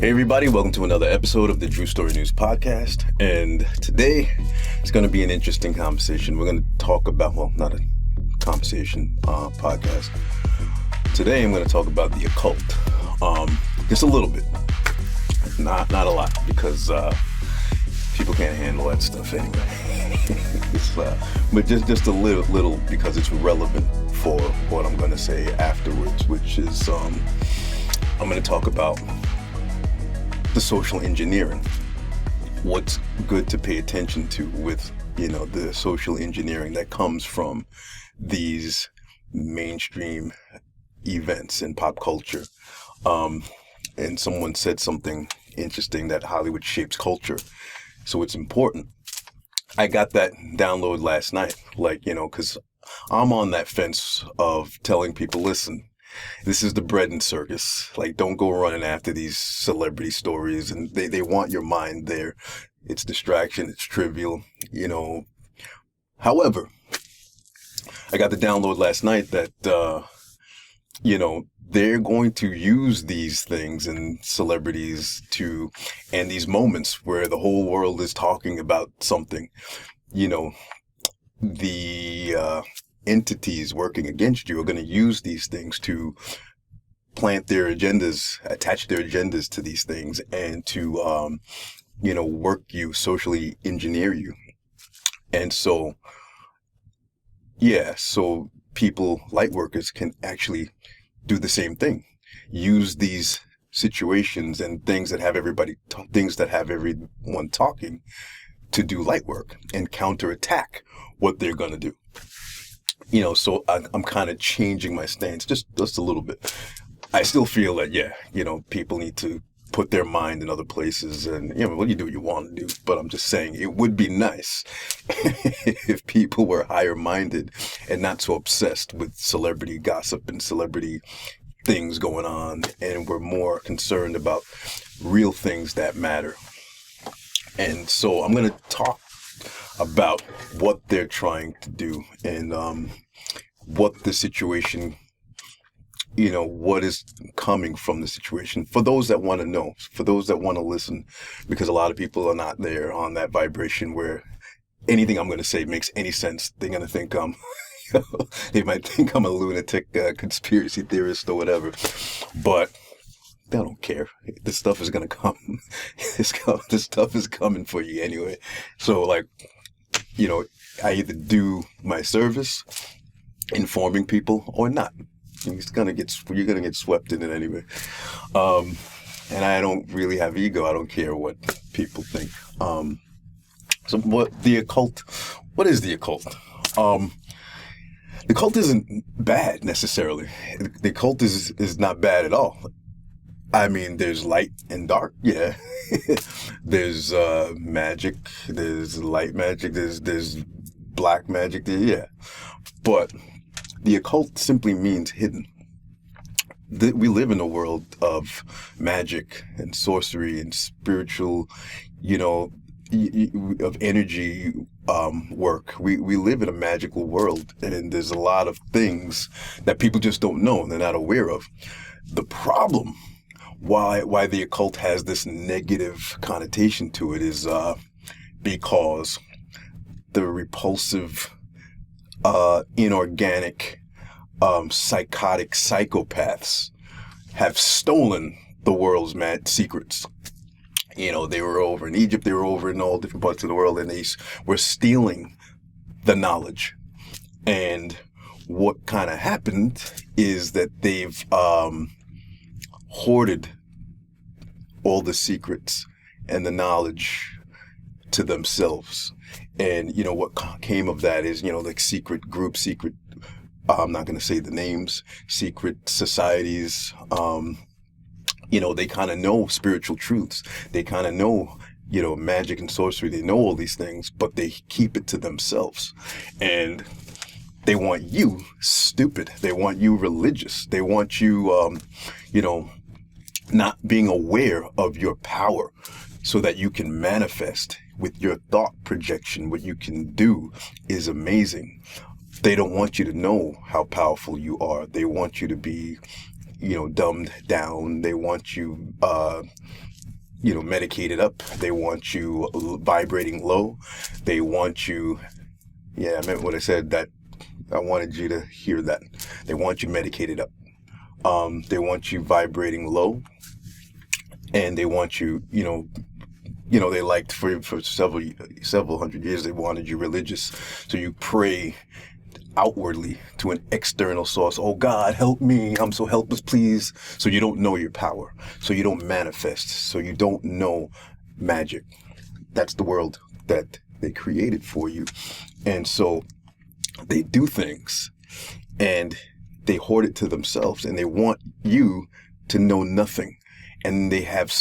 Hey everybody, welcome to another episode of the True Story News Podcast. And today it's going to be an interesting conversation. We're going to talk about, well, not a conversation podcast. Today I'm going to talk about the occult. Just a little bit. Not a lot, because people can't handle that stuff anyway. But just a little because it's relevant for what I'm going to say afterwards, which is I'm going to talk about the social engineering. What's good to pay attention to with, the social engineering that comes from these mainstream events in pop culture. And someone said something interesting, that Hollywood shapes culture. So it's important. I got that download last night, because I'm on that fence of telling people, listen, this is the bread and circus. Don't go running after these celebrity stories, and they want your mind there. It's distraction. It's trivial, However, I got the download last night that, they're going to use these things and celebrities and these moments where the whole world is talking about something, the entities working against you are going to use these things to plant their agendas, attach their agendas to these things, and to, work you, socially engineer you. And so, so people, light workers, can actually do the same thing. Use these situations and things that have everyone talking to do light work and counterattack what they're going to do. So I'm kind of changing my stance just a little bit. I still feel that, people need to put their mind in other places, and, well, you do what you want to do. But I'm just saying it would be nice if people were higher minded and not so obsessed with celebrity gossip and celebrity things going on, and were more concerned about real things that matter. And so I'm going to talk about what they're trying to do, and what the situation, what is coming from the situation, for those that want to know, for those that want to listen, because a lot of people are not there on that vibration where anything I'm going to say makes any sense. They're going to think they might think I'm a lunatic, conspiracy theorist or whatever, but they don't care. This stuff is going to come. This stuff is coming for you anyway. So I either do my service informing people or not. You're gonna get swept in it anyway. And I don't really have ego. I don't care what people think. So what is the occult? The occult isn't bad necessarily. The occult is not bad at all. I mean, there's light and dark, yeah. There's magic, there's light magic, there's black magic, yeah. But the occult simply means hidden. We live in a world of magic and sorcery and spiritual, of energy work. We live in a magical world, and there's a lot of things that people just don't know and they're not aware of. The problem, why the occult has this negative connotation to it, is because the repulsive, inorganic, psychotic psychopaths have stolen the world's mad secrets. They were over in Egypt, they were over in all different parts of the world, and they were stealing the knowledge. And what kind of happened is that they've hoarded all the secrets and the knowledge to themselves. And, what came of that is, secret groups, I'm not going to say the names, secret societies, they kind of know spiritual truths. They kind of know, magic and sorcery. They know all these things, but they keep it to themselves. And they want you stupid. They want you religious. They want you, not being aware of your power so that you can manifest with your thought projection. What you can do is amazing. They don't want you to know how powerful you are. They want you to be, dumbed down. They want you, medicated up. They want you vibrating low. They want you, I meant what I said, that I wanted you to hear that. They want you medicated up. They want you vibrating low, and they want you, they liked for several hundred years, they wanted you religious. So you pray outwardly to an external source. Oh God, help me. I'm so helpless, please. So you don't know your power. So you don't manifest. So you don't know magic. That's the world that they created for you. And so they do things and they hoard it to themselves, and they want you to know nothing. And they have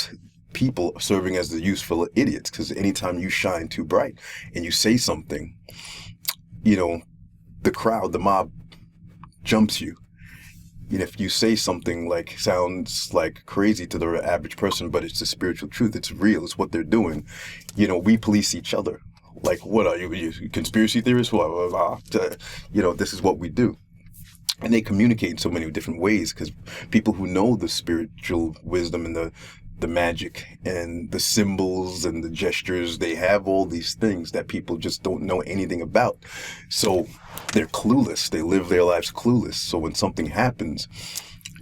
people serving as the useful idiots, because anytime you shine too bright and you say something, the crowd, the mob jumps you. If you say something like sounds like crazy to the average person, but it's the spiritual truth, it's real, it's what they're doing. We police each other. Like, what are you conspiracy theorists? This is what we do. And they communicate in so many different ways, because people who know the spiritual wisdom and the magic and the symbols and the gestures, they have all these things that people just don't know anything about. So they're clueless. They live their lives clueless. So when something happens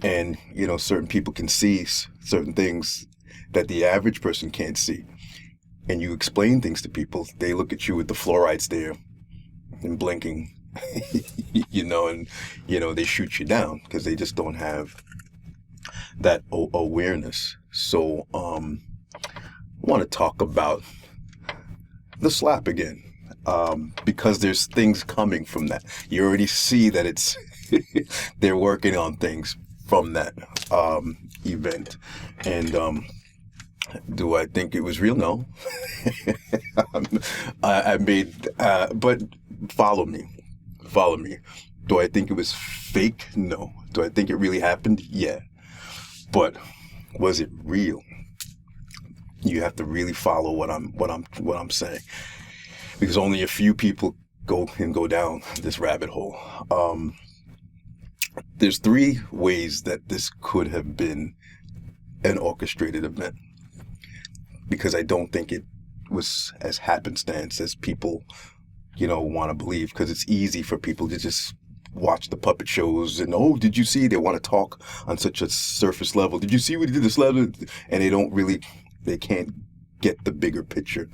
and, certain people can see certain things that the average person can't see, and you explain things to people, they look at you with the fluoride stare and blinking, they shoot you down because they just don't have that awareness. So I want to talk about the slap again, because there's things coming from that. You already see that it's they're working on things from that event. And do I think it was real? No. But follow me. Do I think it was fake? No. Do I think it really happened? Yeah. But was it real? You have to really follow what I'm saying, because only a few people go down this rabbit hole. There's 3 ways that this could have been an orchestrated event, because I don't think it was as happenstance as people, want to believe, because it's easy for people to just watch the puppet shows and, oh, did you see? They want to talk on such a surface level. Did you see what he did this level? And they can't get the bigger picture.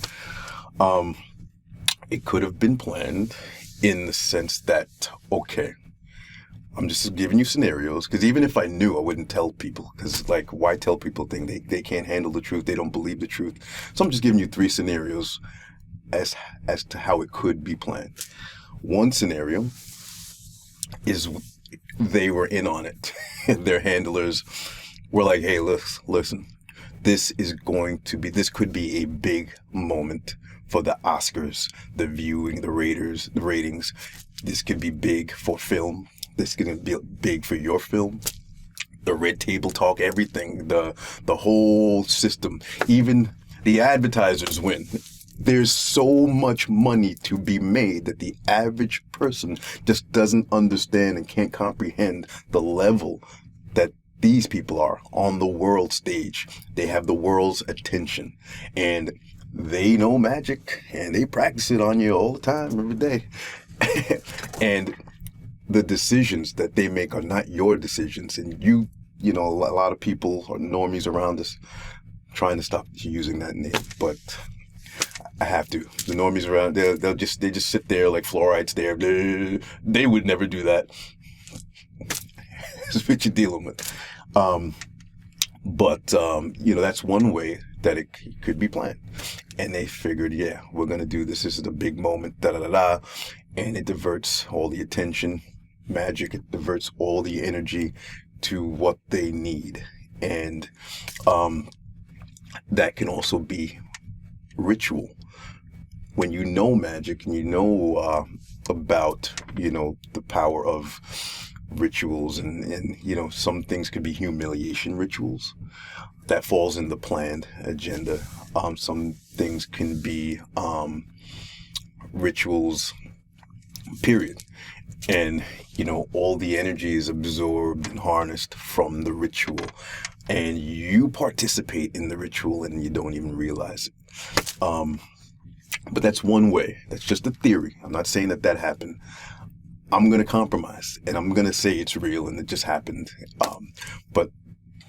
It could have been planned in the sense that, okay, I'm just giving you scenarios, because even if I knew, I wouldn't tell people, because why tell people things? They can't handle the truth. They don't believe the truth. So I'm just giving you 3 scenarios as to how it could be planned. One scenario is they were in on it. Their handlers were like, hey, listen, this could be a big moment for the Oscars, the viewing, the ratings. This could be big for film. This could be big for your film. The red table talk, everything, the whole system, even the advertisers win. There's so much money to be made that the average person just doesn't understand and can't comprehend the level that these people are on the world stage. They have the world's attention, and they know magic, and they practice it on you all the time, every day. And the decisions that they make are not your decisions. And a lot of people or normies around us trying to stop using that name, but I have to. The normies around, they just sit there like fluoride stare. They would never do that. That's what you're dealing with. But that's one way that it could be planned. And they figured, yeah, we're going to do this. This is a big moment, da-da-da-da. And it diverts all the attention, magic. It diverts all the energy to what they need. And that can also be ritual. When you know magic and you know about, the power of rituals and some things could be humiliation rituals. That falls in the planned agenda. Some things can be rituals, period. And, all the energy is absorbed and harnessed from the ritual. and you participate in the ritual and you don't even realize it. But that's one way. That's just a theory. I'm not saying that happened. I'm going to compromise and I'm going to say it's real and it just happened. But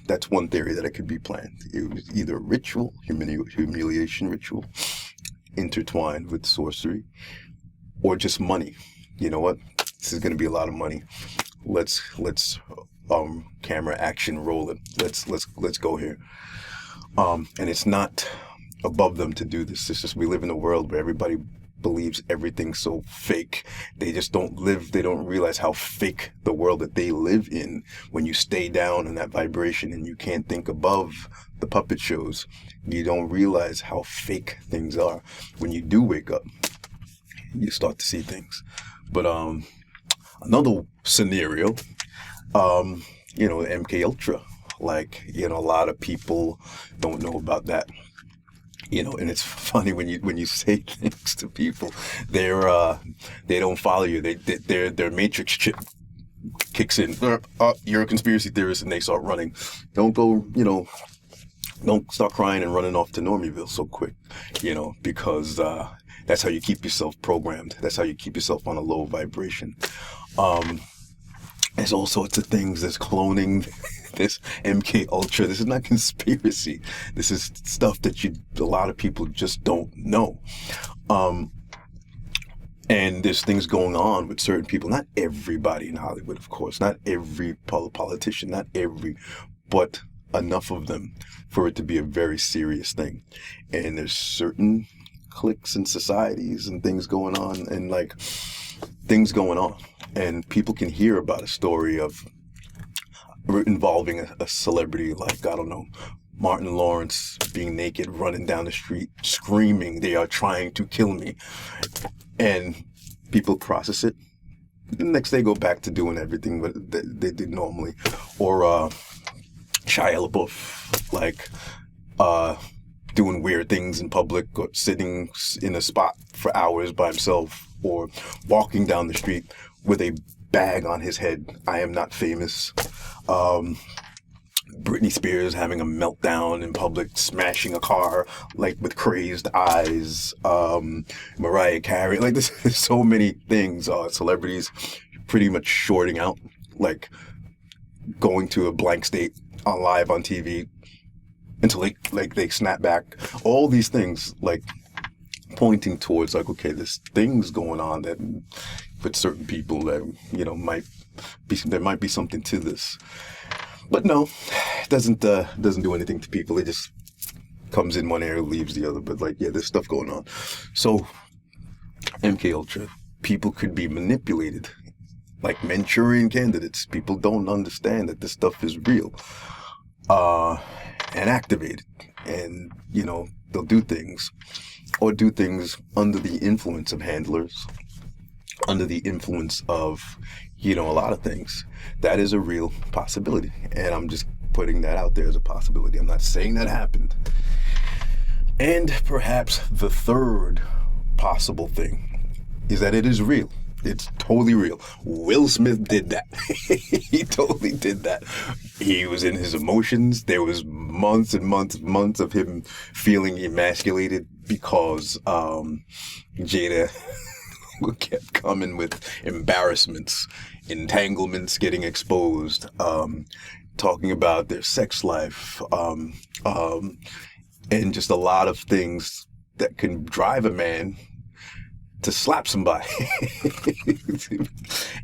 that's one theory that it could be planned. It was either a ritual, humiliation ritual, intertwined with sorcery, or just money. You know what? This is going to be a lot of money. Let's camera action, roll it. Let's go here. And it's not above them to do this. It's just we live in a world where everybody believes everything's so fake. They just don't realize how fake the world that they live in. When you stay down in that vibration and you can't think above the puppet shows, you don't realize how fake things are. When you do wake up, you start to see things. But another scenario, MK Ultra, like, a lot of people don't know about that. And it's funny when you say things to people, they don't follow you. Their matrix chip kicks in. You're a conspiracy theorist, and they start running. Don't start crying and running off to Normieville so quick, because that's how you keep yourself programmed. That's how you keep yourself on a low vibration. There's all sorts of things. There's cloning. This MK Ultra. This is not conspiracy. This is stuff that a lot of people just don't know. And there's things going on with certain people. Not everybody in Hollywood, of course. Not every politician. Not every, but enough of them for it to be a very serious thing. And there's certain cliques and societies and things going on, and people can hear about a story involving a celebrity like, I don't know, Martin Lawrence being naked, running down the street, screaming, "They are trying to kill me." And people process it. The next day go back to doing everything that they did normally. Or Shia LaBeouf, doing weird things in public, or sitting in a spot for hours by himself, or walking down the street with a bag on his head. I am not famous. Britney Spears having a meltdown in public, smashing a car, with crazed eyes. Mariah Carey, there's so many things. Celebrities pretty much shorting out, going to a blank state live on TV until they snap back. All these things, pointing towards, okay, there's things going on that with certain people that, there might be something to this. But no, it doesn't do anything to people. It just comes in one area, leaves the other. But there's stuff going on. So MK Ultra, people could be manipulated like Manchurian candidates. People don't understand that this stuff is real, and activated. And they'll do things under the influence of handlers, under the influence of a lot of things. That is a real possibility, and I'm just putting that out there as a possibility. I'm not saying that happened. And perhaps the third possible thing is that it is real. It's totally real. Will Smith did that. He totally did that. He was in his emotions. There was months and months of him feeling emasculated because Jada kept coming with embarrassments, entanglements getting exposed, talking about their sex life, and just a lot of things that can drive a man to slap somebody.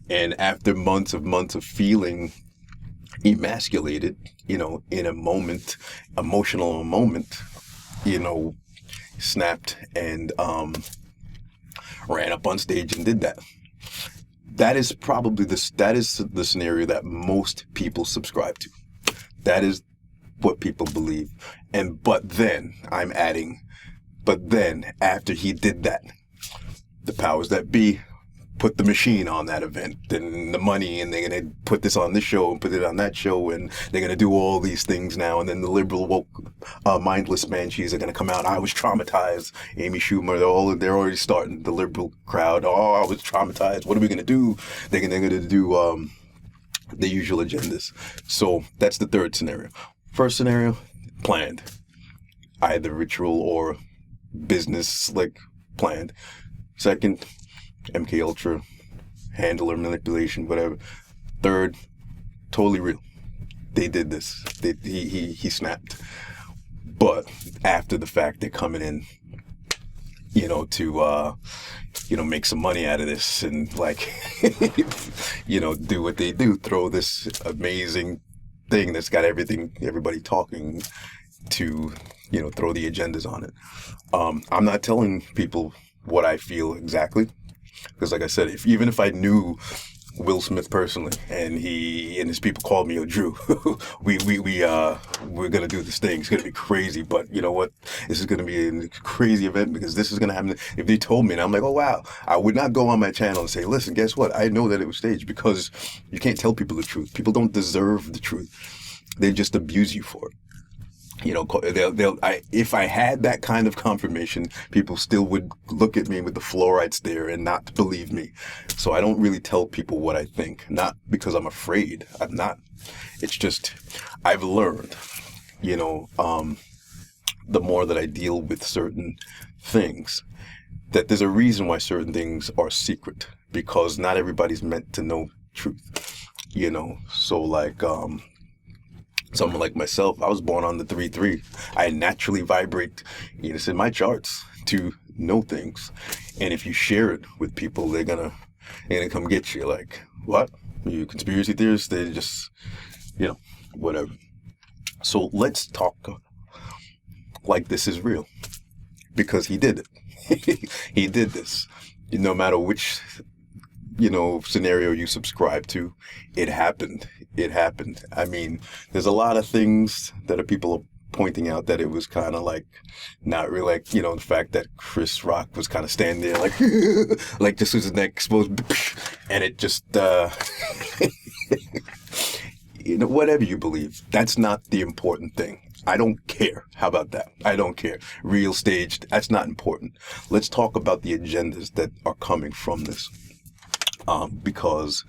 And after months of feeling emasculated, in a moment, emotional moment, snapped and ran up on stage and did that. That is probably the scenario that most people subscribe to. That is what people believe. But then after he did that, the powers that be put the machine on that event and the money, and they're going to put this on this show and put it on that show, and they're going to do all these things now. And then the liberal woke, mindless banshees are going to come out. I was traumatized. Amy Schumer, they're already starting, the liberal crowd. Oh, I was traumatized. What are we going to do? They're going to do the usual agendas. So that's the third scenario. First scenario, planned. Either ritual or business, like, planned. Second, MK Ultra, handler, manipulation, whatever. Third, totally real. They did this. He snapped. But after the fact, they're coming in, to make some money out of this and, like, do what they do. Throw this amazing thing that's got everybody talking to, throw the agendas on it. I'm not telling people what I feel exactly, because, like I said, even if I knew Will Smith personally and his people called me, "Yo, Drew, we're gonna do this thing. It's gonna be crazy, but you know what? This is gonna be a crazy event because this is gonna happen." If they told me, and I'm like, "Oh wow," I would not go on my channel and say, "Listen, guess what? I know that it was staged," because you can't tell people the truth. People don't deserve the truth. They just abuse you for it. If I had that kind of confirmation, people still would look at me with the fluoride stare and not believe me. So I don't really tell people what I think, not because I'm afraid. I'm not. It's just, I've learned, the more that I deal with certain things, that there's a reason why certain things are secret, because not everybody's meant to know truth, So, like, someone like myself, I was born on the 3-3. I naturally vibrate, it's in my charts to know things. And if you share it with people, they're gonna come get you. Like, what? You conspiracy theorists? They just, whatever. So let's talk like this is real, because he did it. He did this. No matter which scenario you subscribe to, it happened. It happened. I mean, there's a lot of things that people are pointing out that it was kind of like, not really, like, the fact that Chris Rock was kind of standing there like, like just his neck exposed, and it just, whatever you believe, that's not the important thing. I don't care. How about that? I don't care. Real staged, that's not important. Let's talk about the agendas that are coming from this. Because,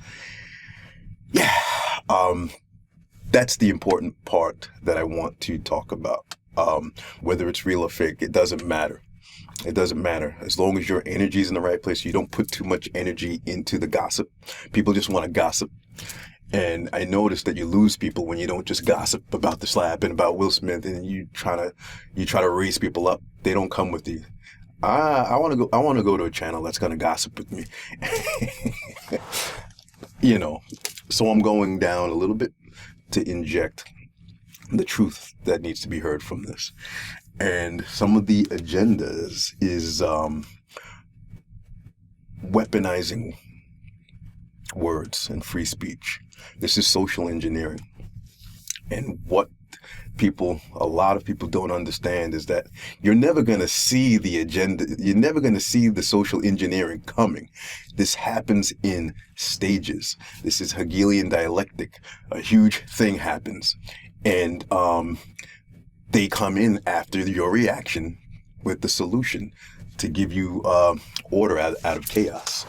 that's the important part that I want to talk about. Whether it's real or fake, it doesn't matter. It doesn't matter. As long as your energy is in the right place, you don't put too much energy into the gossip. People just want to gossip. And I noticed that you lose people when you don't just gossip about the slap and about Will Smith and you try to raise people up. They don't come with you. I want to go to a channel that's going to gossip with me. So I'm going down a little bit to inject the truth that needs to be heard from this. And some of the agendas is weaponizing words and free speech. This is social engineering. And what a lot of people don't understand is that you're never going to see the agenda. You're never going to see the social engineering coming. This happens in stages. This is Hegelian dialectic. A huge thing happens. And they come in after your reaction with the solution to give you order out of chaos.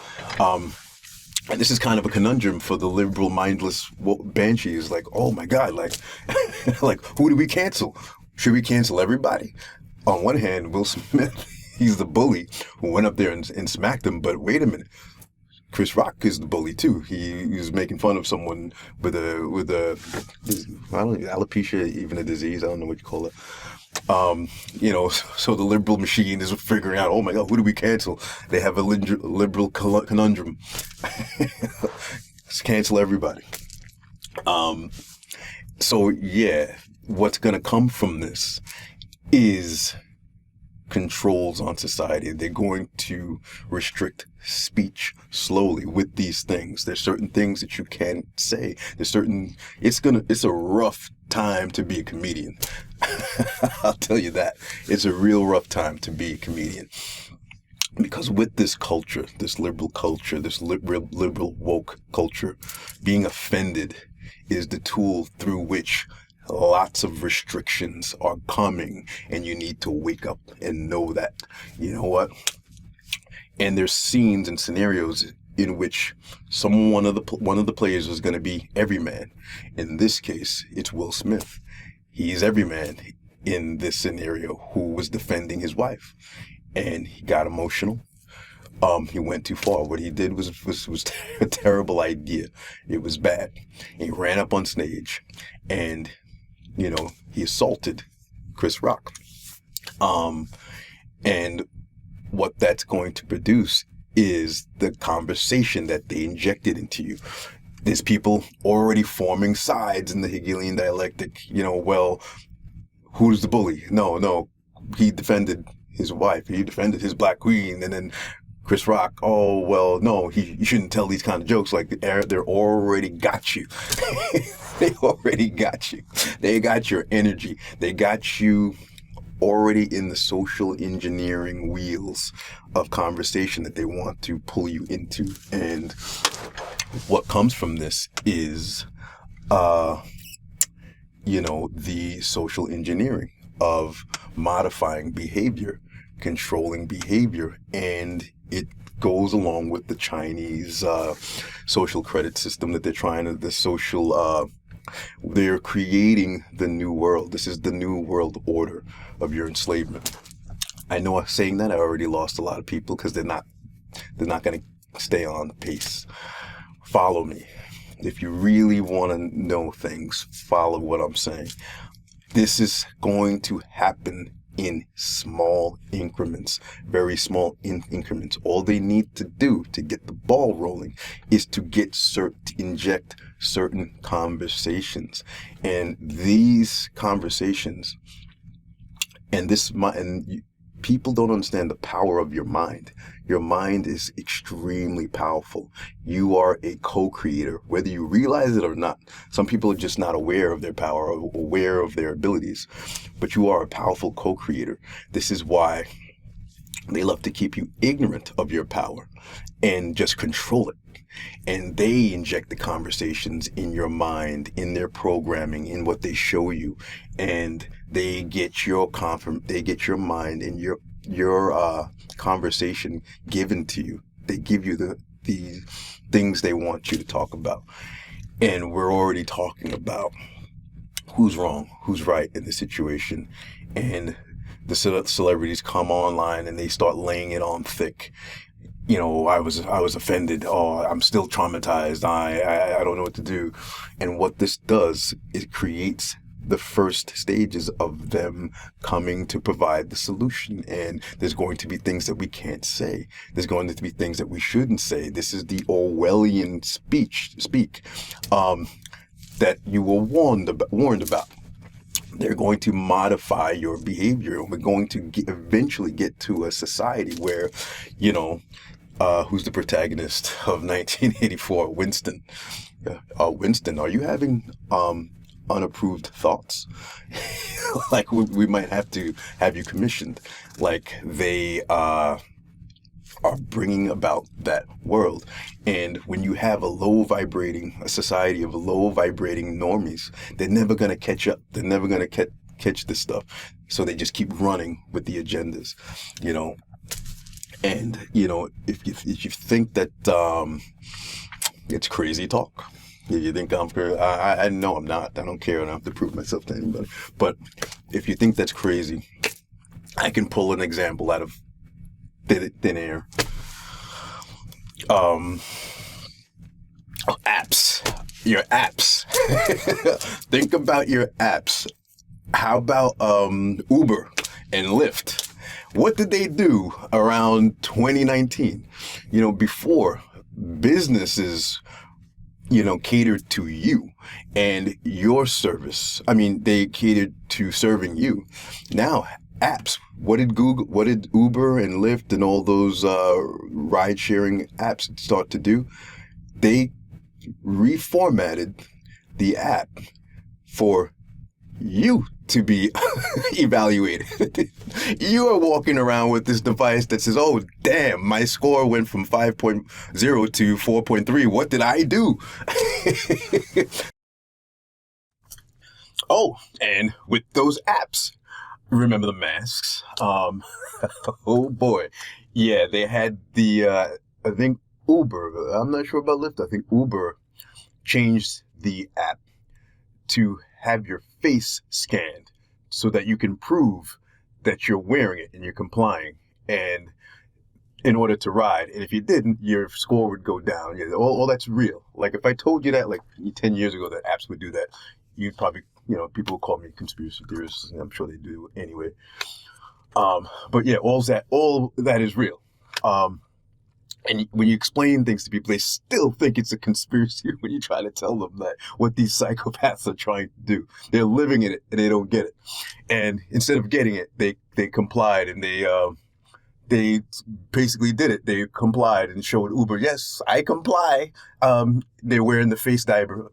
And this is kind of a conundrum for the liberal, mindless banshees. Like, oh my God, like, like, who do we cancel? Should we cancel everybody? On one hand, Will Smith, he's the bully who went up there and smacked him. But wait a minute, Chris Rock is the bully too. He was making fun of someone with I don't know, alopecia, even a disease. I don't know what you call it. So the liberal machine is figuring out, oh my God, who do we cancel? They have a liberal conundrum. Let's cancel everybody. So yeah, what's going to come from this is controls on society. They're going to restrict speech slowly with these things. There's certain things that you can't say. It's a rough time to be a comedian. I'll tell you that. It's a real rough time to be a comedian. Because with this culture, this liberal culture, this liberal woke culture, being offended is the tool through which lots of restrictions are coming, and you need to wake up and know that, you know what? And there's scenes and scenarios in which one of the players is going to be every man. In this case, it's Will Smith. He's every man in this scenario who was defending his wife, and he got emotional. He went too far. What he did was a terrible idea. It was bad. He ran up on stage, and he assaulted Chris Rock. And what that's going to produce is the conversation that they injected into you. There's people already forming sides in the Hegelian dialectic. Well, who's the bully? No, he defended his wife. He defended his black queen. And then Chris Rock, oh, well, no, you shouldn't tell these kind of jokes. Like, they're already got you. They already got you. They got your energy. They got you already in the social engineering wheels of conversation that they want to pull you into. And what comes from this is, the social engineering of modifying behavior, controlling behavior, and it goes along with the Chinese social credit system that they're trying to, they're creating the new world. This is the new world order of your enslavement. I know saying that I already lost a lot of people because they're not going to stay on the pace. Follow me. If you really want to know things, follow what I'm saying. This is going to happen in small increments, very small increments. All they need to do to get the ball rolling is to inject certain conversations, and these conversations, people don't understand the power of your mind. Your mind is extremely powerful. You are a co-creator, whether you realize it or not. Some people are just not aware of their power, or aware of their abilities, but you are a powerful co-creator. This is why they love to keep you ignorant of your power and just control it. And they inject the conversations in your mind, in their programming, in what they show you, and they get your mind and your conversation given to you. They give you the things they want you to talk about. And we're already talking about who's wrong, who's right in the situation. And the celebrities come online and they start laying it on thick. I was offended. Oh, I'm still traumatized. I don't know what to do. And what this does, it creates the first stages of them coming to provide the solution. And there's going to be things that we can't say. There's going to be things that we shouldn't say. This is the Orwellian speak that you were warned about. They're going to modify your behavior, and we're going to eventually get to a society where, who's the protagonist of 1984? Winston. Winston, are you having unapproved thoughts? Like, we might have to have you commissioned. Like, they are bringing about that world. And when you have a society of low vibrating normies, they're never going to catch up. They're never going to catch this stuff. So they just keep running with the agendas, And, if you think that it's crazy talk, if you think I'm crazy, I know I'm not. I don't care. I don't have to prove myself to anybody. But if you think that's crazy, I can pull an example out of thin air. Apps. Your apps. Think about your apps. How about Uber and Lyft? What did they do around 2019? Before, businesses, catered to you and your service. I mean, they catered to serving you. Now, apps. What did Uber and Lyft and all those ride-sharing apps start to do? They reformatted the app for you to be evaluated. You are walking around with this device that says, oh, damn, my score went from 5.0 to 4.3. What did I do? Oh, and with those apps, remember the masks? Oh boy. Yeah, they had I think Uber, I'm not sure about Lyft, I think Uber changed the app to have your face scanned so that you can prove that you're wearing it and you're complying, and in order to ride. And if you didn't, your score would go down. Yeah, all that's real. Like if I told you that like 10 years ago that apps would do that, you'd probably, people would call me a conspiracy theorist. And I'm sure they do anyway. But yeah, all that is real. And when you explain things to people, they still think it's a conspiracy when you try to tell them that what these psychopaths are trying to do. They're living in it and they don't get it. And instead of getting it, they complied, and they basically did it. They complied and showed Uber, yes, I comply. They're wearing the face diaper.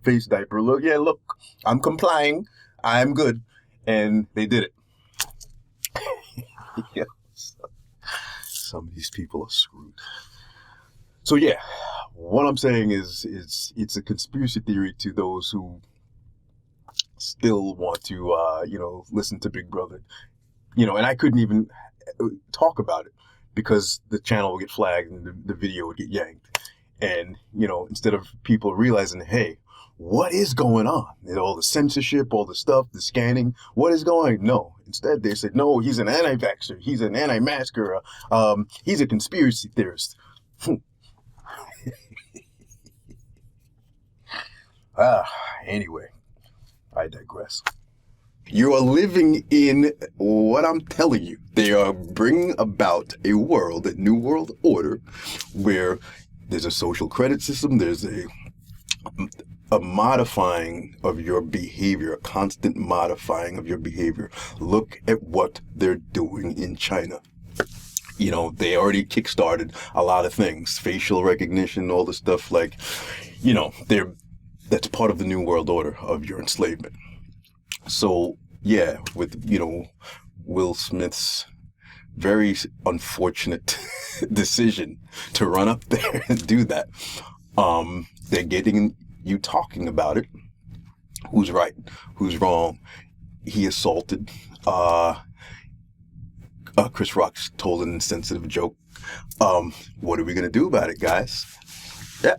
Look, yeah, look, I'm complying. I'm good. And they did it. Yeah. Some of these people are screwed. So yeah, what I'm saying is it's a conspiracy theory to those who still want to, listen to Big Brother. And I couldn't even talk about it because the channel would get flagged and the video would get yanked. And, instead of people realizing, hey, what is going on? All the censorship, all the stuff, the scanning, what is going? No. Instead, they said, no, he's an anti-vaxxer. He's an anti-masker. He's a conspiracy theorist. Anyway, I digress. You are living in what I'm telling you. They are bringing about a new world order, where there's a social credit system. There's a modifying of your behavior, a constant modifying of your behavior. Look at what they're doing in China. They already kickstarted a lot of things, facial recognition, all the stuff like, that's part of the new world order of your enslavement. So yeah, with, Will Smith's very unfortunate decision to run up there and do that, they're getting you talking about it. Who's right? Who's wrong? He assaulted. Chris Rock told an insensitive joke. What are we gonna do about it, guys? Yeah.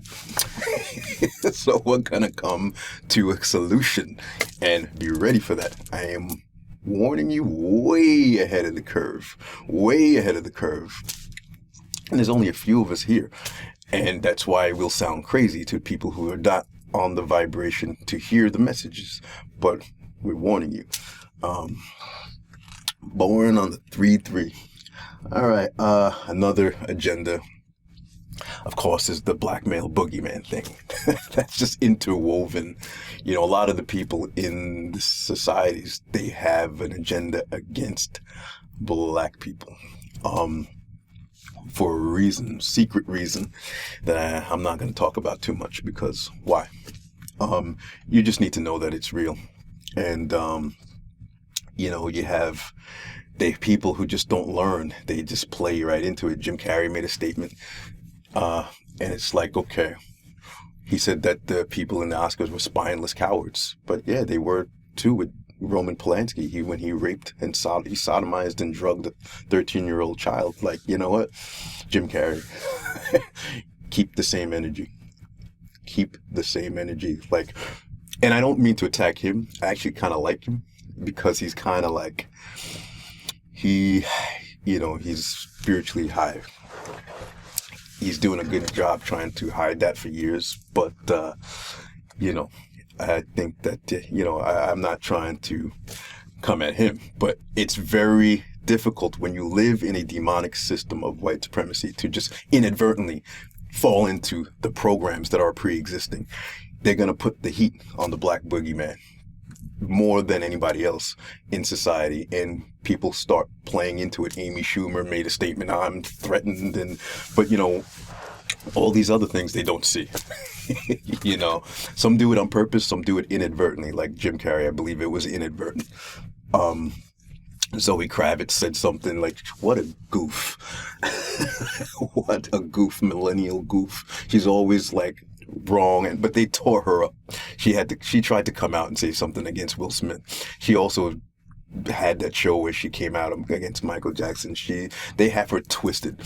So we're gonna come to a solution, and be ready for that. I am warning you way ahead of the curve. Way ahead of the curve. And there's only a few of us here. And that's why we'll sound crazy to people who are not on the vibration to hear the messages. But we're warning you. Born on the 3-3. All right. Another agenda, of course, is the black male boogeyman thing. That's just interwoven. A lot of the people in the societies, they have an agenda against black people. For a reason, secret reason that I'm not going to talk about too much, because why? You just need to know that it's real. And, you have people who just don't learn. They just play right into it. Jim Carrey made a statement, and it's like, okay, he said that the people in the Oscars were spineless cowards. But yeah, they were too with Roman Polanski. When he raped and he sodomized and drugged a 13-year-old child. Like, you know what? Jim Carrey, keep the same energy. Keep the same energy. Like, and I don't mean to attack him. I actually kind of like him, because he's kind of like, he's spiritually high. He's doing a good job trying to hide that for years. But, I think that, I'm not trying to come at him, but it's very difficult when you live in a demonic system of white supremacy to just inadvertently fall into the programs that are pre-existing. They're going to put the heat on the black boogeyman more than anybody else in society, and people start playing into it. Amy Schumer made a statement, I'm threatened, but all these other things they don't see. Some do it on purpose, some do it inadvertently, like Jim Carrey. I believe it was inadvertent. Zoe Kravitz said something like, what a goof. What a goof, millennial goof. She's always like wrong, but they tore her up. She tried to come out and say something against Will Smith. She also had that show where she came out against Michael Jackson. They have her twisted,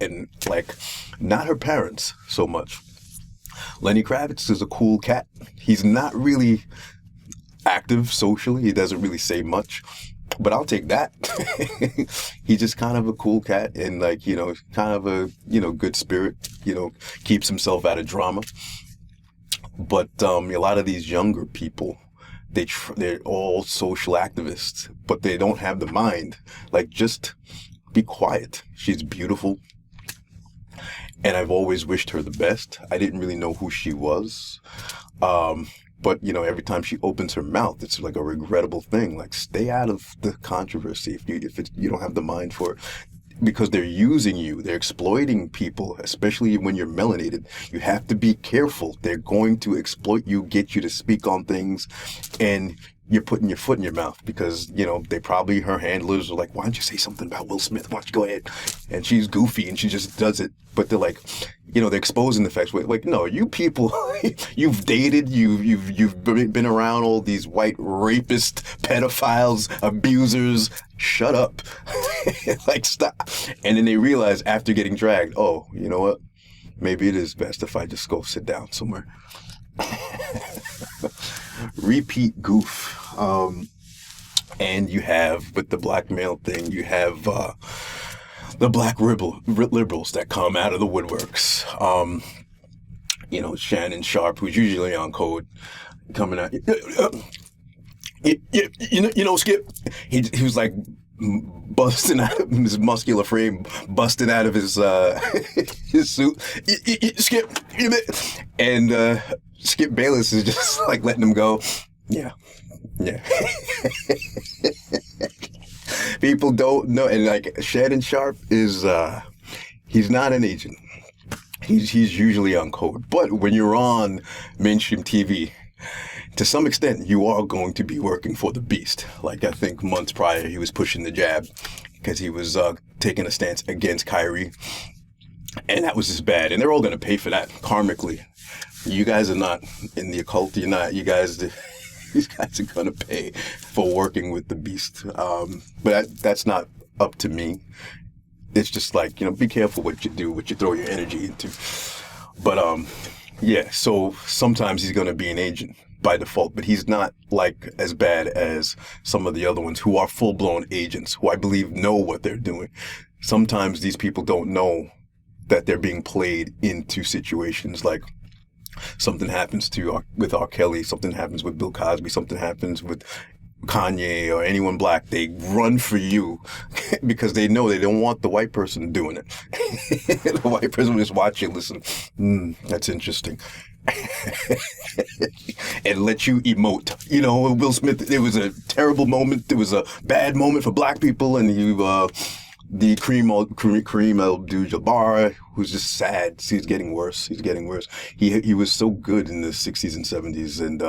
and like not her parents so much. Lenny Kravitz is a cool cat. He's not really active socially. He doesn't really say much, but I'll take that. He's just kind of a cool cat and like, kind of a, good spirit, keeps himself out of drama. But a lot of these younger people, they're all social activists, but they don't have the mind. Like, just be quiet. She's beautiful. And I've always wished her the best. I didn't really know who she was. But, every time she opens her mouth, it's like a regrettable thing. Like, stay out of the controversy if you don't have the mind for it. Because they're using you. They're exploiting people, especially when you're melanated. You have to be careful. They're going to exploit you, get you to speak on things, and you're putting your foot in your mouth because, her handlers are like, why don't you say something about Will Smith? Why don't you go ahead? And she's goofy and she just does it. But they're like, they're exposing the facts. Like, no, you people, you've dated, you've been around all these white rapists, pedophiles, abusers. Shut up. Like, stop. And then they realize after getting dragged, oh, you know what? Maybe it is best if I just go sit down somewhere. Repeat goof. And you have, with the blackmail thing, you have the black liberals that come out of the woodworks. Shannon Sharp, who's usually on code, coming out. Skip. He was like busting out of his muscular frame, busting out of his his suit. Skip, and Skip Bayless is just like letting him go. Yeah. People don't know, and like Shannon Sharp is he's not an agent. He's usually on code, but when you're on mainstream TV, to some extent, you are going to be working for the beast. Like, I think months prior, he was pushing the jab because he was taking a stance against Kyrie. And that was just bad. And they're all going to pay for that karmically. You guys are not in the occult. You're not. You guys, these guys are going to pay for working with the beast. But that's not up to me. It's just like, be careful what you do, what you throw your energy into. But, so sometimes he's going to be an agent by default, but he's not like as bad as some of the other ones who are full-blown agents, who I believe know what they're doing. Sometimes these people don't know that they're being played into situations. Like, something happens with R. Kelly, something happens with Bill Cosby, something happens with Kanye or anyone black. They run for you because they know they don't want the white person doing it. The white person will just watch you, listen, that's interesting. And let you emote. Will Smith, it was a terrible moment. It was a bad moment for black people. And the Kareem Abdul-Jabbar, who's just sad. He's getting worse. He was so good in the 60s and 70s. And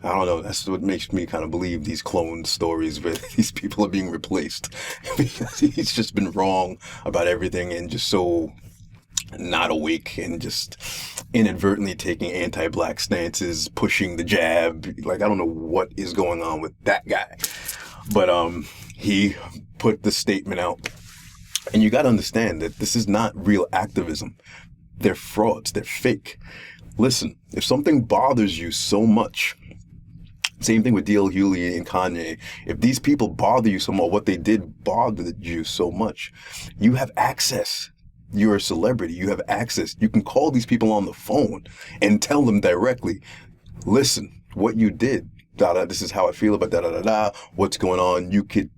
I don't know. That's what makes me kind of believe these clone stories where these people are being replaced. Because he's just been wrong about everything and just so not awake and just inadvertently taking anti-black stances, pushing the jab. Like, I don't know what is going on with that guy. But he put the statement out. And you got to understand that this is not real activism. They're frauds. They're fake. Listen, if something bothers you so much, same thing with D.L. Hewley and Kanye. If these people bother you so much, what they did bothered you so much, you have access. You're a celebrity. You have access. You can call these people on the phone and tell them directly, listen, what you did, this is how I feel about what's going on. You could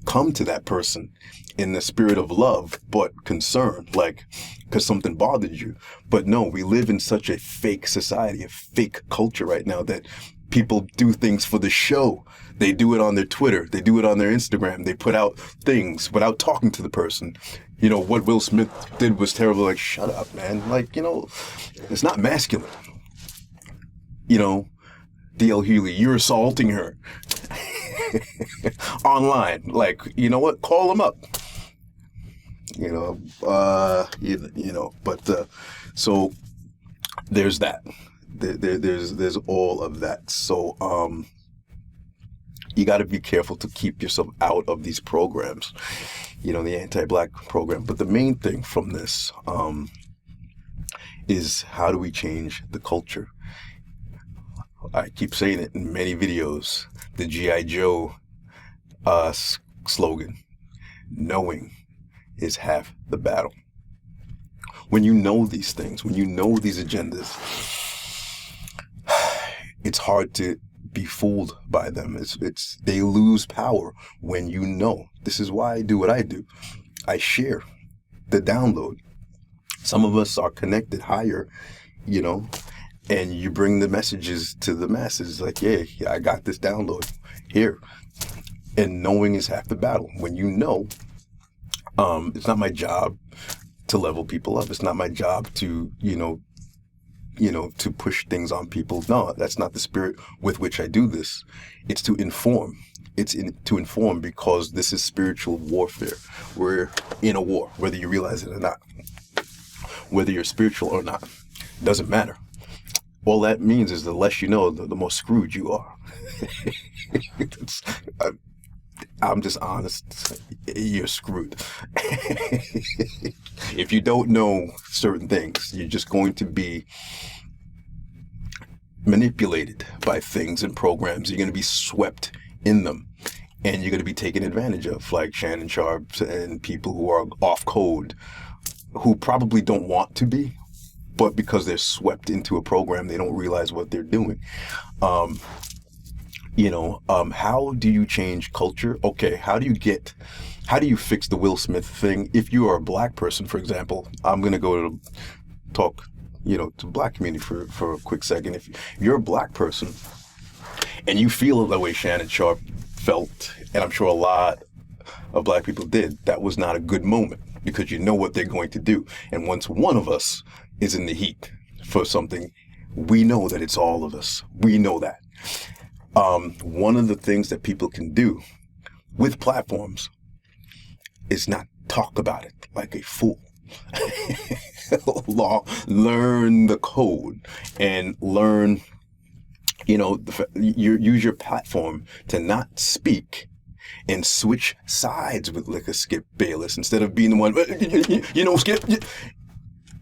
come to that person in the spirit of love, but concern, like, because something bothered you. But no, we live in such a fake society, a fake culture right now that people do things for the show. They do it on their Twitter. They do it on their Instagram. They put out things without talking to the person. What Will Smith did was terrible. Like, shut up, man. Like, it's not masculine. D.L. Hewley, you're assaulting her online. Like, you know what? Call him up. But so there's that. There's all of that. So you got to be careful to keep yourself out of these programs, the anti-black program. But the main thing from this is how do we change the culture? I keep saying it in many videos. The G.I. Joe slogan, knowing is half the battle. When you know these things, when you know these agendas, it's hard to be fooled by them. They lose power when you know. This is why I do what I do. I share the download. Some of us are connected higher, and you bring the messages to the masses like, yeah, I got this download here. And knowing is half the battle. When you know, it's not my job to level people up. It's not my job to, to push things on people. No, that's not the spirit with which I do this. It's to inform. To inform because this is spiritual warfare. We're in a war, whether you realize it or not. Whether you're spiritual or not, doesn't matter. All that means is the less you know, the more screwed you are. I'm just honest. You're screwed. If you don't know certain things, you're just going to be manipulated by things and programs. You're going to be swept in them, and you're going to be taken advantage of, like Shannon Sharps and people who are off code, who probably don't want to be, but because they're swept into a program, they don't realize what they're doing. How do you change culture? Okay, how do you fix the Will Smith thing? If you are a black person, for example, I'm going to go to talk, to the black community for a quick second. If you're a black person and you feel the way Shannon Sharp felt, and I'm sure a lot of black people did, that was not a good moment because you know what they're going to do. And once one of us is in the heat for something, we know that it's all of us. We know that. One of the things that people can do with platforms is not talk about it like a fool. Learn the code and learn, use your platform to not speak and switch sides with like a Skip Bayless instead of being the one, Skip.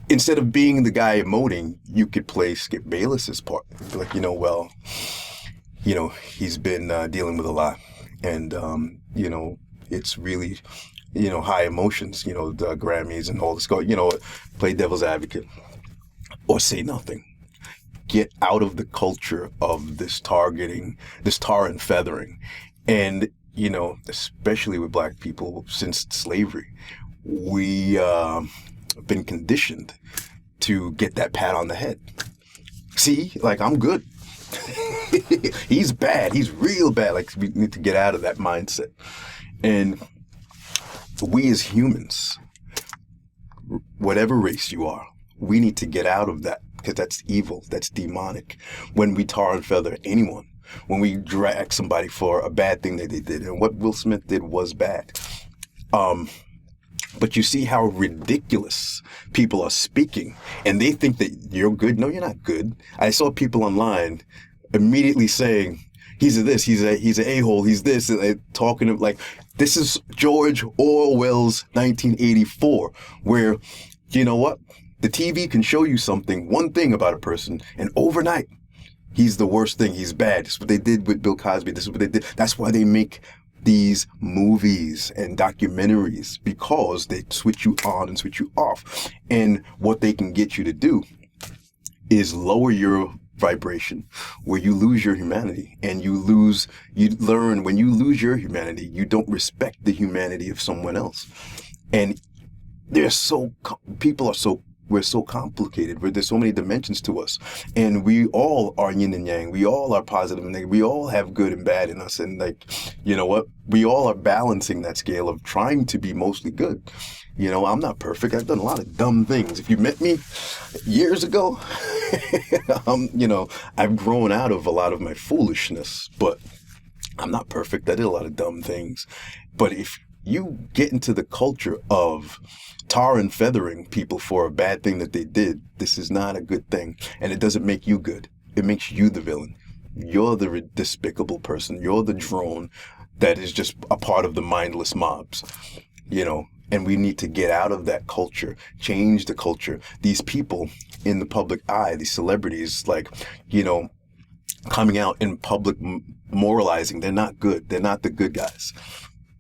Instead of being the guy emoting, you could play Skip Bayless's part. Like, he's been dealing with a lot, and it's really, high emotions. The Grammys and all this. Play devil's advocate, or say nothing. Get out of the culture of this targeting, this tar and feathering, and especially with black people since slavery, we been conditioned to get that pat on the head. See, like, I'm good. He's bad. He's real bad. Like, we need to get out of that mindset. And we as humans, whatever race you are, we need to get out of that because that's evil. That's demonic. When we tar and feather anyone, when we drag somebody for a bad thing that they did, and what Will Smith did was bad. But you see how ridiculous people are speaking, and they think that you're good. No, you're not good. I saw people online immediately saying, he's a this, he's an a-hole, he's this, talking like, this is George Orwell's 1984, where, you know what? The TV can show you one thing about a person, and overnight, he's the worst thing. He's bad. This is what they did with Bill Cosby. This is what they did. That's why they make these movies and documentaries, because they switch you on and switch you off. And what they can get you to do is lower your vibration, where you lose your humanity, and you learn when you lose your humanity, you don't respect the humanity of someone else. And we're so complicated, where there's so many dimensions to us, and we all are yin and yang. We all are positive and negative. We all have good and bad in us, and like, you know what? We all are balancing that scale of trying to be mostly good. I'm not perfect. I've done a lot of dumb things. If you met me years ago, I've grown out of a lot of my foolishness, but I'm not perfect. I did a lot of dumb things. But if you get into the culture of tar and feathering people for a bad thing that they did, this is not a good thing. And it doesn't make you good. It makes you the villain. You're the despicable person. You're the drone that is just a part of the mindless mobs, And we need to get out of that culture, change the culture. These people in the public eye, these celebrities, like, you know, coming out in public moralizing, they're not good. They're not the good guys.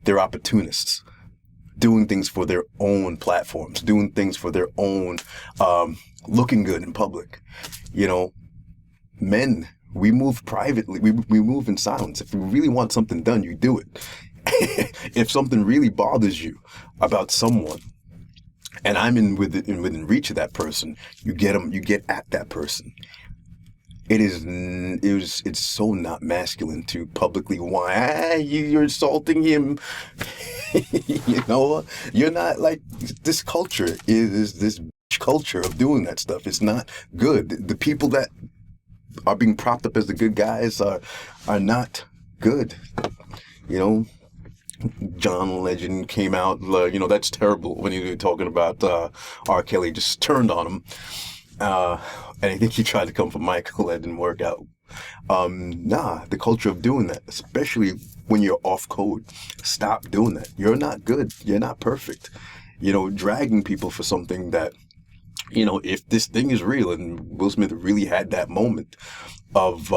They're opportunists, doing things for their own platforms, doing things for their own, looking good in public. You know, men, we move privately. We move in silence. If you really want something done, you do it. If something really bothers you about someone, and I'm within reach of that person, you get at that person. It's so not masculine to publicly whine, you're insulting him. You know, you're not like, this culture is this culture of doing that stuff. It's not good. The people that are being propped up as the good guys are not good. You know, John Legend came out, you know, that's terrible when you were talking about R. Kelly just turned on him. And I think he tried to come for Michael. That didn't work out. The culture of doing that, especially when you're off code, stop doing that. You're not good. You're not perfect. You know, dragging people for something that, you know, if this thing is real, and Will Smith really had that moment of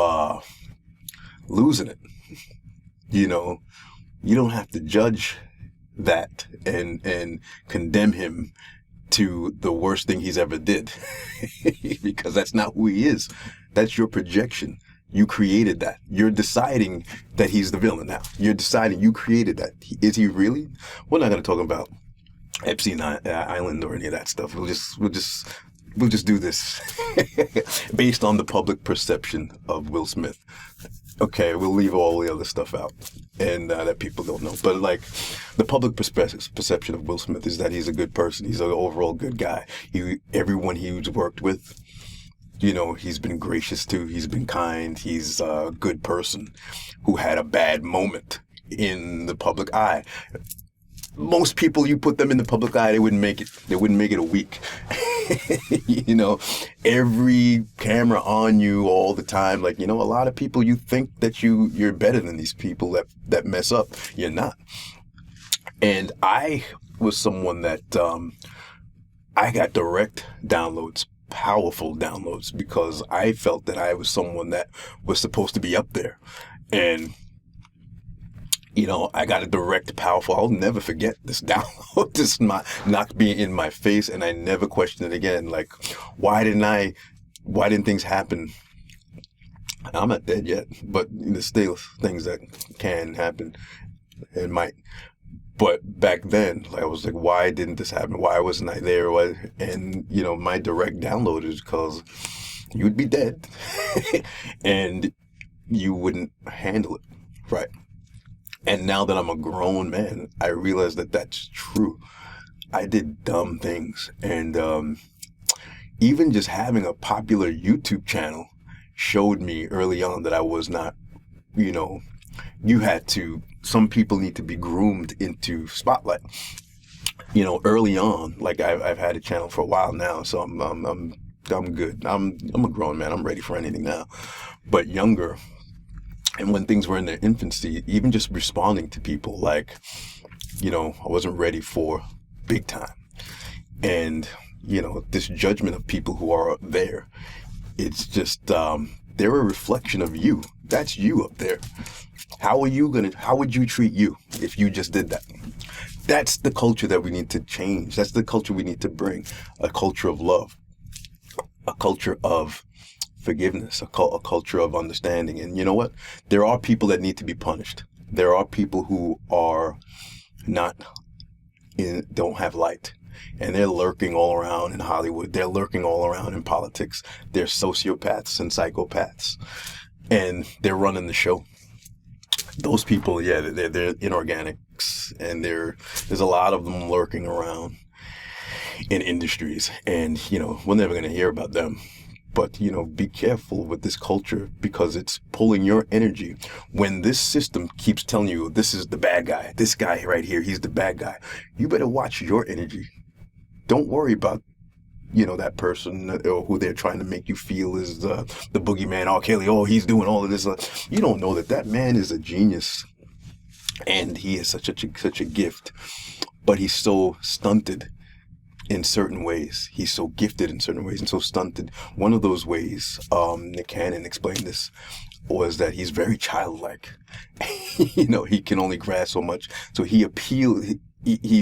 losing it, you know, you don't have to judge that and condemn him to the worst thing he's ever did, because that's not who he is. That's your projection. You created that. You're deciding that he's the villain now. You're deciding you created that. Is he really? We're not going to talk about Epstein Island or any of that stuff. We'll just do this based on the public perception of Will Smith. Okay, we'll leave all the other stuff out, and that people don't know. But like, the public perception of Will Smith is that he's a good person. He's an overall good guy. Everyone he's worked with, you know, he's been gracious to. He's been kind. He's a good person who had a bad moment in the public eye. Most people, you put them in the public eye, they wouldn't make it. They wouldn't make it a week. You know, every camera on you all the time. Like, you know, a lot of people, you think that you're better than these people that mess up. You're not. And I was someone that I got direct downloads, powerful downloads, because I felt that I was someone that was supposed to be up there. And you know, I got a direct, powerful, I'll never forget this download, this not being in my face, and I never questioned it again. Like, why didn't things happen? I'm not dead yet, but there's still things that can happen and might. But back then, like, I was like, why didn't this happen? Why wasn't I there? And, you know, my direct download is because you'd be dead and you wouldn't handle it right. And now that I'm a grown man, I realize that that's true. I did dumb things. And even just having a popular YouTube channel showed me early on that I was not, you know, some people need to be groomed into spotlight. You know, early on, like I've had a channel for a while now, so I'm good. I'm a grown man. I'm ready for anything now. But younger, and when things were in their infancy, even just responding to people, like, you know, I wasn't ready for big time. And, you know, this judgment of people who are there, it's just, they're a reflection of you. That's you up there. How would you treat you if you just did that? That's the culture that we need to change. That's the culture we need to bring. A culture of love, a culture of forgiveness, a culture of understanding. And you know what? There are people that need to be punished. There are people who are don't have light, and they're lurking all around in Hollywood. They're lurking all around in politics. They're sociopaths and psychopaths, and they're running the show. Those people, yeah, they're inorganics, and there's a lot of them lurking around in industries, and, you know, we're never going to hear about them. But, you know, be careful with this culture, because it's pulling your energy. When this system keeps telling you, this is the bad guy, this guy right here, he's the bad guy, you better watch your energy. Don't worry about, you know, that person or who they're trying to make you feel is the boogeyman. Oh, Kelly, he's doing all of this. You don't know that man is a genius, and he is such a gift. but he's so stunted in certain ways. He's so gifted in certain ways and so stunted. One of those ways, Nick Cannon explained this, was that he's very childlike. He can only grasp so much. So he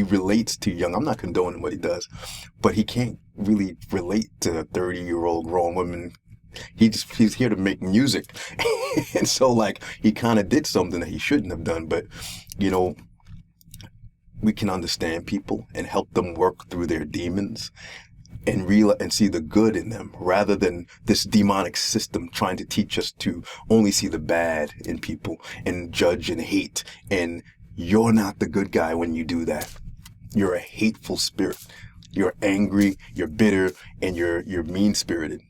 relates to young. I'm not condoning what he does, but he can't really relate to a 30-year-old grown woman. He's here to make music. And so he kind of did something that he shouldn't have done. But, we can understand people and help them work through their demons and see the good in them, rather than this demonic system trying to teach us to only see the bad in people and judge and hate. And you're not the good guy when you do that. You're a hateful spirit. You're angry, you're bitter, and you're mean-spirited.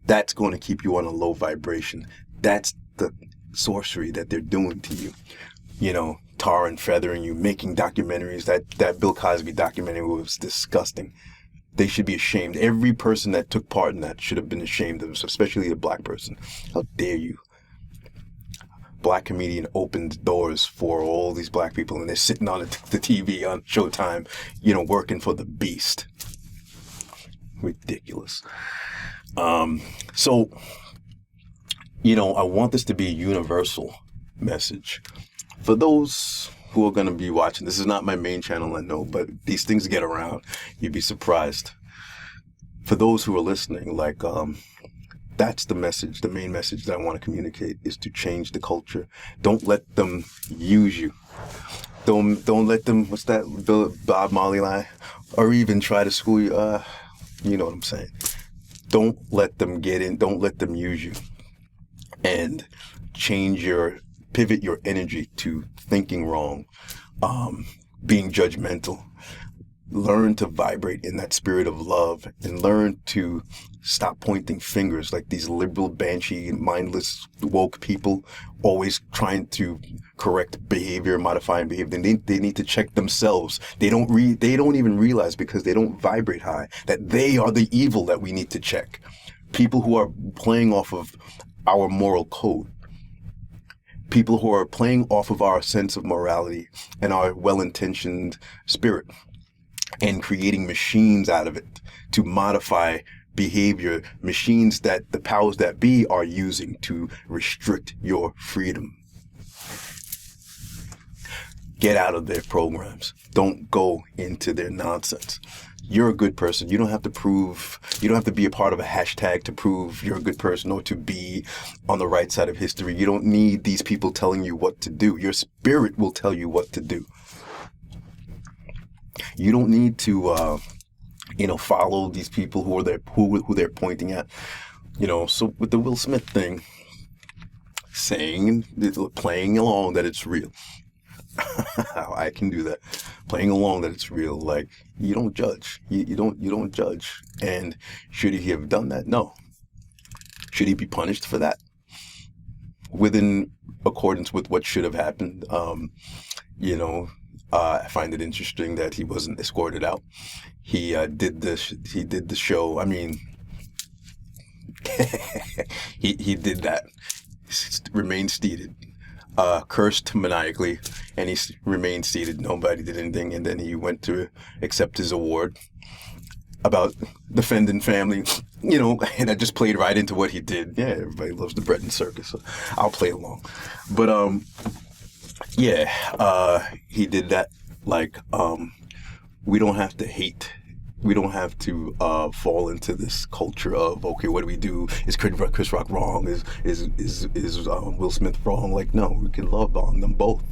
That's going to keep you on a low vibration. That's the sorcery that they're doing to you. Tar and feathering you, making documentaries. That Bill Cosby documentary was disgusting. They should be ashamed. Every person that took part in that should have been ashamed of, especially a black person. How dare you? Black comedian opened doors for all these black people, and they're sitting on the TV on Showtime, working for the beast. Ridiculous. So, I want this to be a universal message. For those who are going to be watching, this is not my main channel, I know, but these things get around. You'd be surprised. For those who are listening, that's the message, the main message that I want to communicate, is to change the culture. Don't let them use you. Don't let them, what's that Bob Marley line? Or even try to school you. You know what I'm saying. Don't let them get in. Don't let them use you. And pivot your energy to thinking wrong, being judgmental. Learn to vibrate in that spirit of love, and learn to stop pointing fingers like these liberal, banshee, mindless, woke people always trying to correct behavior, modifying behavior. They need to check themselves. They don't even realize, because they don't vibrate high, that they are the evil that we need to check. People who are playing off of our moral code. People who are playing off of our sense of morality and our well-intentioned spirit, and creating machines out of it to modify behavior, machines that the powers that be are using to restrict your freedom. Get out of their programs. Don't go into their nonsense. You're a good person. You don't have to be a part of a hashtag to prove you're a good person or to be on the right side of history. You don't need these people telling you what to do. Your spirit will tell you what to do. You don't need to, follow these people who they're pointing at. So with the Will Smith thing, playing along that it's real. I can do that. Playing along that it's real. You don't judge. You don't judge. And should he have done that? No. Should he be punished for that? Within accordance with what should have happened. I find it interesting that he wasn't escorted out. He did the show. I mean, he did that. Remained seated. Cursed maniacally, and he remained seated. Nobody did anything, and then he went to accept his award about defending family, and I just played right into what he did. Yeah, everybody loves the bread and circus, so I'll play along. But he did that. We don't have to hate. We don't have to fall into this culture of, okay, what do we do? Is Chris Rock wrong? Is Will Smith wrong? No, we can love on them both.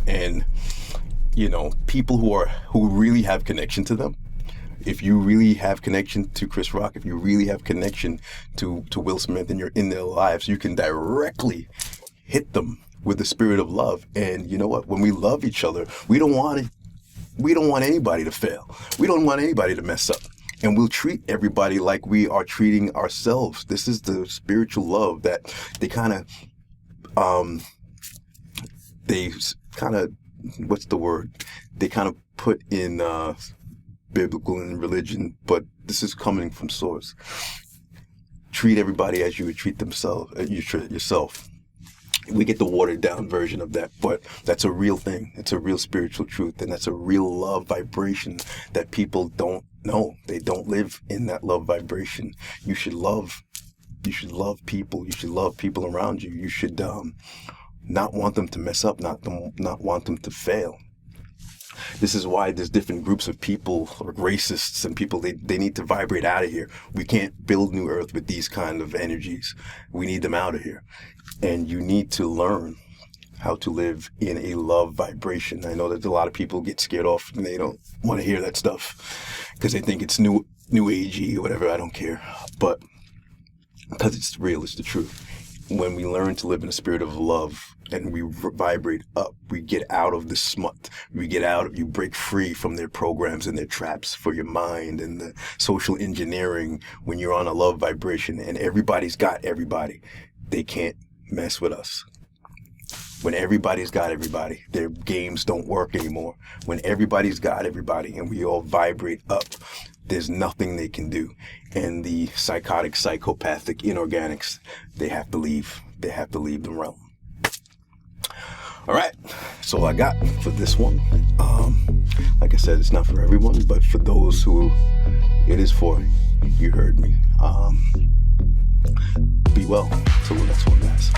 And people who really have connection to them. If you really have connection to Chris Rock, if you really have connection to Will Smith and you're in their lives, you can directly hit them with the spirit of love. And you know what? When we love each other, we don't want anybody to fail. We don't want anybody to mess up. And we'll treat everybody like we are treating ourselves. This is the spiritual love that they kind of, what's the word? They kind of put in biblical and religion, but this is coming from source. Treat everybody as you would treat yourself. We get the watered down version of that, but that's a real thing. It's a real spiritual truth, and that's a real love vibration that people don't know. They don't live in that love vibration. You should love people. You should love people around you. You should not want them to mess up, not want them to fail. This is why there's different groups of people, or racists and people, they need to vibrate out of here. We can't build New Earth with these kind of energies. We need them out of here. And you need to learn how to live in a love vibration. I know that a lot of people get scared off and they don't want to hear that stuff because they think it's new agey or whatever. I don't care. But because it's real, it's the truth. When we learn to live in a spirit of love and we vibrate up, we get out of the smut. You break free from their programs and their traps for your mind and the social engineering. When you're on a love vibration and everybody's got everybody, they can't mess with us. When everybody's got everybody, their games don't work anymore. When everybody's got everybody and we all vibrate up, there's nothing they can do. And the psychotic, psychopathic inorganics, they have to leave. They have to leave the realm. All right, that's all I got for this one. Like I said, it's not for everyone, but for those who it is for, you heard me. Be well. Till the next one, guys.